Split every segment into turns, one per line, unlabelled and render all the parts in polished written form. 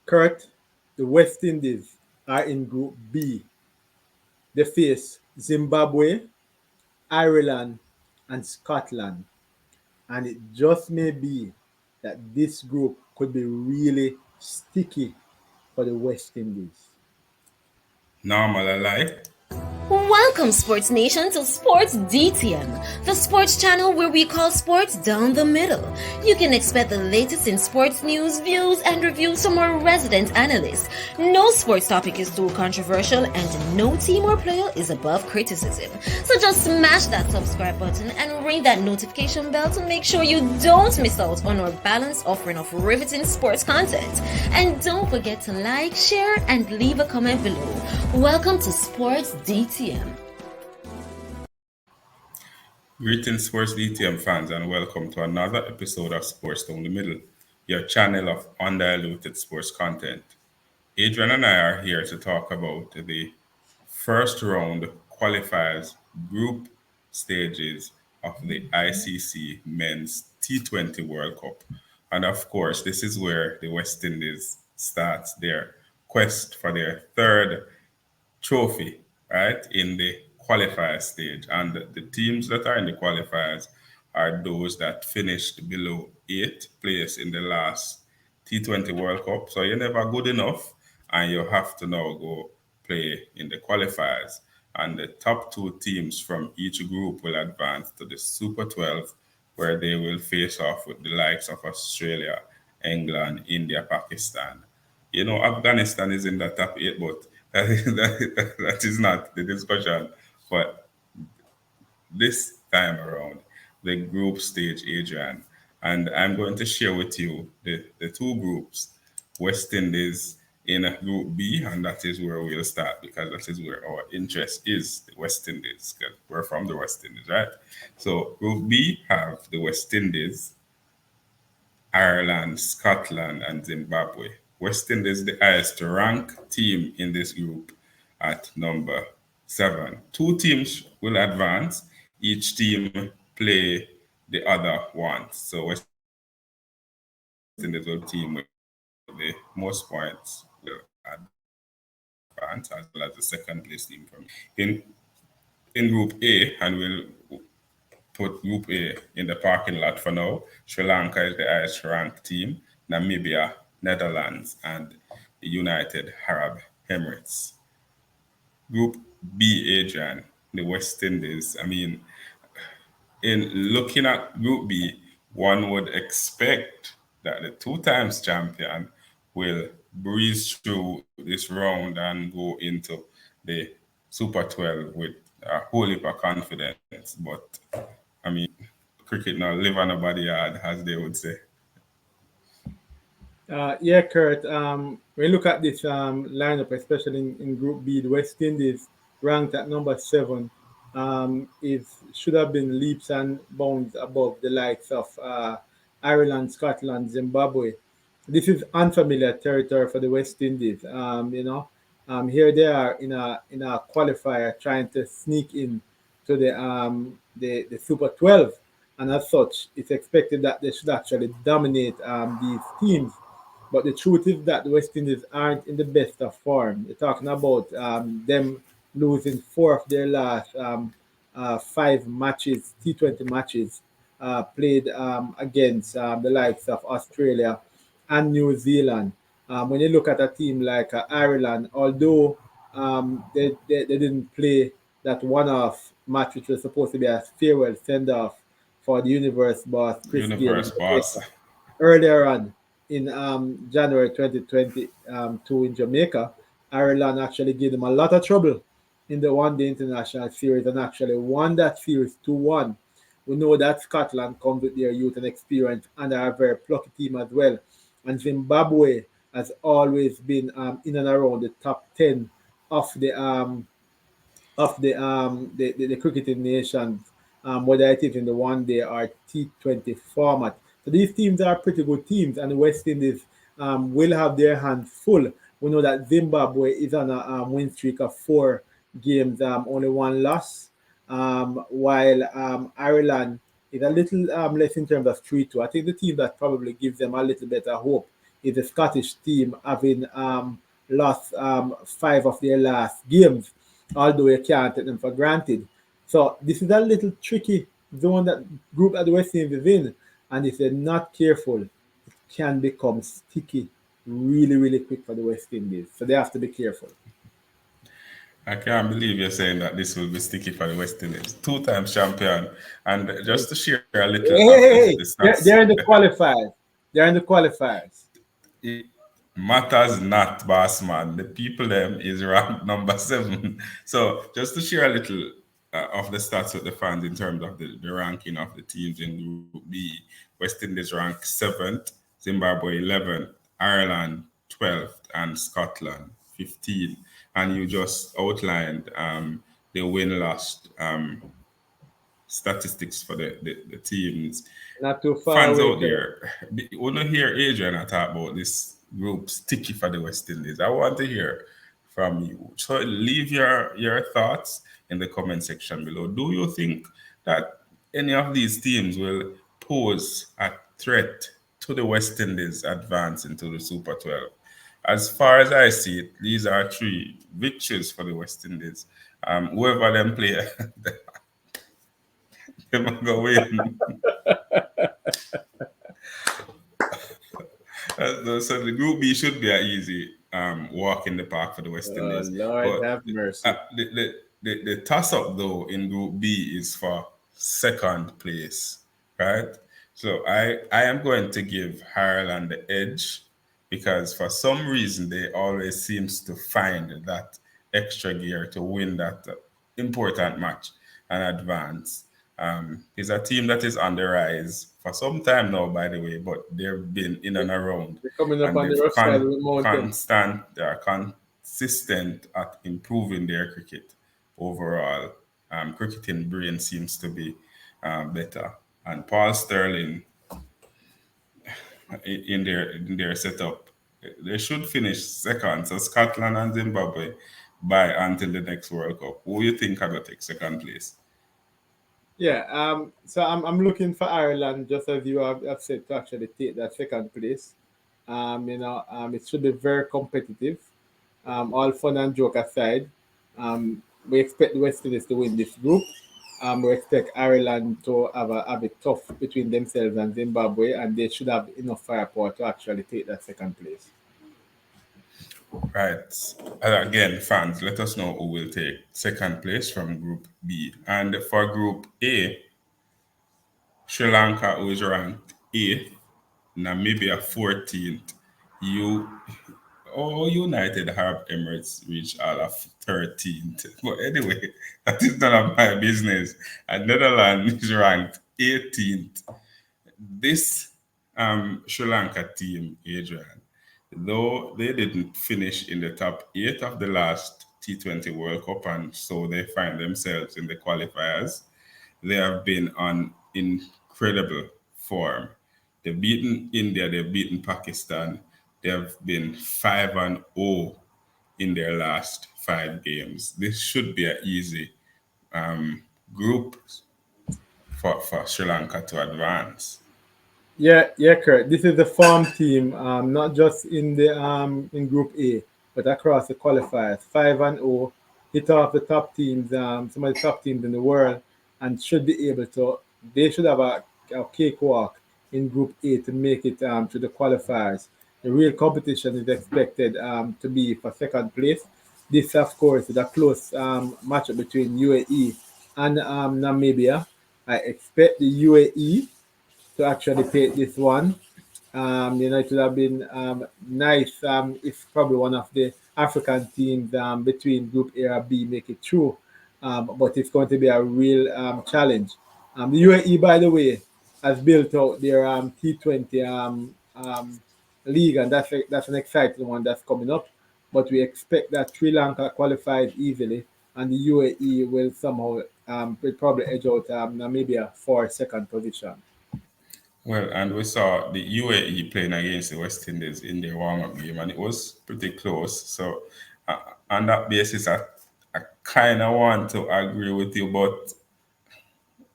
Kurt, the West Indies are in Group B. They face Zimbabwe, Ireland, and Scotland. And it just may be that this group could be really sticky for the West Indies.
Normal alike.
Welcome, Sports Nation, to Sports DTM, the sports channel where we call sports down the middle. You can expect the latest in sports news, views, and reviews from our resident analysts. No sports topic is too controversial, and no team or player is above criticism. So just smash that subscribe button and ring that notification bell to make sure you don't miss out on our balanced offering of riveting sports content. And don't forget to like, share, and leave a comment below. Welcome to Sports DTM.
Greetings, Sports DTM fans, and welcome to another episode of Sports Down the Middle, your channel of undiluted sports content. Adrian and I are here to talk about the first round qualifiers group stages of the ICC Men's T20 World Cup. And of course, this is where the West Indies starts their quest for their third trophy, right, in the qualifier stage. And the teams that are in the qualifiers are those that finished below 8th place in the last T20 World Cup. So you're never good enough, and you have to now go play in the qualifiers. And the top two teams from each group will advance to the Super 12, where they will face off with the likes of Australia, England, India, Pakistan. You know, Afghanistan is in the top 8, but that is not the discussion. But this time around, the group stage, Adrian, and I'm going to share with you the two groups, West Indies in Group B, and that is where we'll start because that is where our interest is, the West Indies, because we're from the West Indies, right? So Group B have the West Indies, Ireland, Scotland, and Zimbabwe. West Indies, the highest ranked team in this group at number 7. Two teams will advance. Each team play the other once. So West Indies will team with the most points will advance as well as the second place team from in Group A, and we'll put Group A in the parking lot for now. Sri Lanka is the highest ranked team, Namibia, Netherlands, and the United Arab Emirates. Group B, Adrian, the West Indies. I mean, in looking at Group B, one would expect that the two times champion will breeze through this round and go into the Super 12 with a whole heap of confidence. But I mean, cricket now live on a body yard, as they would say.
Yeah, Kurt. When you look at this lineup, especially in Group B, the West Indies ranked at number 7 is should have been leaps and bounds above the likes of Ireland, Scotland, Zimbabwe. This is unfamiliar territory for the West Indies. Here they are in a qualifier trying to sneak in to the Super 12, and as such, it's expected that they should actually dominate these teams. But the truth is that the West Indies aren't in the best of form. You're talking about them losing 4 of their last 5 matches, T20 matches, played against the likes of Australia and New Zealand. When you look at a team like Ireland, although they didn't play that one-off match, which was supposed to be a farewell send-off for the universe boss Chris Gayle in
Universe boss.
Jamaica earlier on in January 2022 in Jamaica, Ireland actually gave them a lot of trouble in the one day international series and actually won that series 2-1. We know that Scotland comes with their youth and experience and are a very plucky team as well. And Zimbabwe has always been in and around the top 10 of the cricketing nations, whether it is in the one day or T20 format. So these teams are pretty good teams, and the West Indies will have their hands full. We know that Zimbabwe is on a win streak of 4 games, only one loss, while Ireland is a little less in terms of 3-2. I think the team that probably gives them a little better hope is the Scottish team having lost five of their last games, although you can't take them for granted. So this is a little tricky zone that group that the West Indies is in, and if they're not careful, it can become sticky really, really quick for the West Indies. So they have to be careful.
I can't believe you're saying that this will be sticky for the West Indies. Two times champion. And just to share a little of the
Hey,
stats,
they're in the qualifiers. They're in the qualifiers.
it matters not, boss man. The people them is ranked number 7. So just to share a little of the stats with the fans in terms of the ranking of the teams in Group B, West Indies ranked 7th, Zimbabwe 11th, Ireland 12th, and Scotland 15th. And you just outlined the win-loss statistics for the teams.
Not too far
Fans
away,
out
Kurt.
there, when you hear Adrian talk about this group sticky for the West Indies, I want to hear from you. So leave your thoughts in the comment section below. Do you think that any of these teams will pose a threat to the West Indies advance into the Super 12? As far as I see it, these are 3 victories for the West Indies. Whoever them play, they might go win. So the Group B should be an easy walk in the park for the West
Oh,
Indies.
Lord
But
have mercy.
the toss up though in Group B is for second place, right? So I am going to give Ireland the edge because for some reason they always seems to find that extra gear to win that important match and advance. It's a team that is on the rise for some time now, by the way, but they've been in and around,
They're coming up
and
on the
they've
rough side of the mountain.
they are consistent at improving their cricket overall. Cricketing brain seems to be better, and Paul Sterling in their setup, they should finish second. So Scotland and Zimbabwe by until the next World Cup. Who you think are gonna take second place?
Yeah, so I'm looking for Ireland, just as you have said, to actually take that second place. It should be very competitive. All fun and joke aside, we expect the West Indies to win this group. We expect Ireland to have it tough between themselves and Zimbabwe, and they should have enough firepower to actually take that second place.
Right. Again, fans, let us know who will take second place from Group B. And for Group A, Sri Lanka, who is ranked 8th, Namibia 14th. You, United Arab Emirates reached all of 13th. But anyway, that is none of my business. And Netherlands is ranked 18th. This Sri Lanka team, Adrian, though they didn't finish in the top 8 of the last T20 World Cup, and so they find themselves in the qualifiers, they have been on incredible form. They've beaten India, they've beaten Pakistan, they have been 5-0 in their last 5 games. This should be an easy group for Sri Lanka to advance.
Yeah, Kurt. This is the farm team, not just in the in Group A, but across the qualifiers. 5-0, hit off the top teams, some of the top teams in the world, and should be able to. They should have a cakewalk in Group A to make it to the qualifiers. The real competition is expected to be for second place. This, of course, is a close matchup between UAE and Namibia. I expect the UAE to actually take this one. It would have been nice if probably one of the African teams between Group A or B make it through. But it's going to be a real challenge. The UAE, by the way, has built out their T20 league, and that's an exciting one that's coming up. But we expect that Sri Lanka qualifies easily, and the UAE will somehow will probably edge out Namibia for second position.
Well, and we saw the UAE playing against the West Indies in their warm-up game, and it was pretty close. So, on that basis, I kind of want to agree with you, but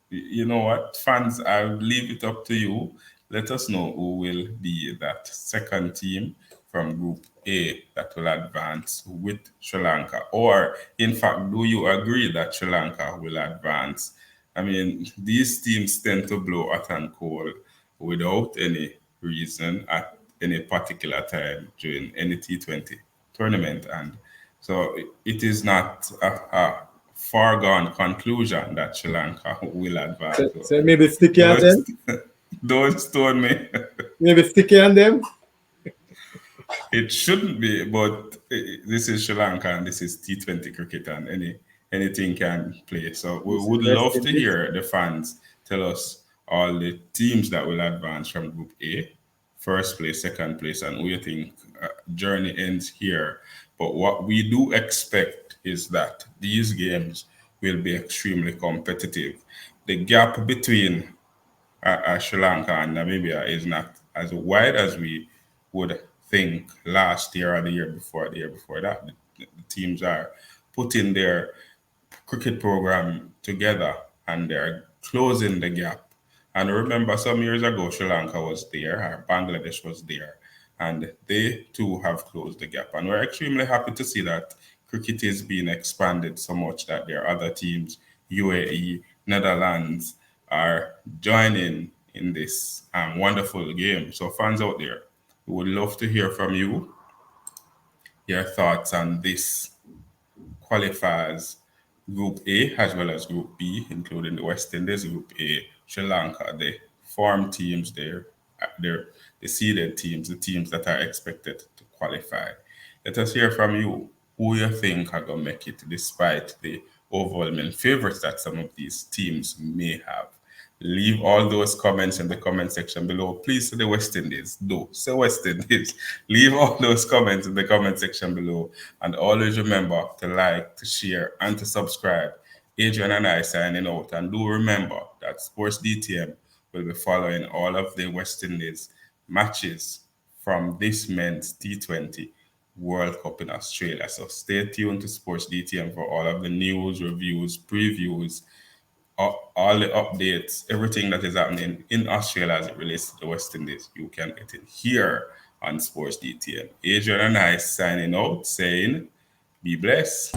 you know what, fans, I'll leave it up to you. let us know who will be that second team from Group A that will advance with Sri Lanka. Or, in fact, do you agree that Sri Lanka will advance? I mean, these teams tend to blow hot and cold without any reason at any particular time during any T20 tournament. And so it is not a foregone conclusion that Sri Lanka will advance. So
So maybe sticky on
don't,
them.
don't stone me.
Maybe sticky on them.
It shouldn't be, but this is Sri Lanka and this is T20 cricket, and anything can play. So we
This is
would
West
love to
Indies.
hear the fans tell us all the teams that will advance from Group A, first place, second place, and we think journey ends here. But what we do expect is that these games will be extremely competitive. The gap between Sri Lanka and Namibia is not as wide as we would think last year or the year before that. The teams are putting their cricket program together and they're closing the gap. And remember, some years ago, Sri Lanka was there, or Bangladesh was there, and they too have closed the gap. And we're extremely happy to see that cricket is being expanded so much that there are other teams, UAE, Netherlands, are joining in this wonderful game. So, fans out there, we would love to hear from you, your thoughts on this qualifiers Group A as well as Group B, including the West Indies, Group A, Sri Lanka, the form teams there, the seeded teams, the teams that are expected to qualify. Let us hear from you who you think are going to make it despite the overwhelming favorites that some of these teams may have. Leave all those comments in the comment section below. Please say the West Indies. Do say West Indies. Leave all those comments in the comment section below. And always remember to like, to share, and to subscribe. Adrian and I signing out. And do remember that Sports DTM will be following all of the West Indies matches from this men's T20 World Cup in Australia. So stay tuned to Sports DTM for all of the news, reviews, previews, all the updates, everything that is happening in Australia as it relates to the West Indies. You can get it here on Sports DTM. Adrian and I signing out saying, be blessed.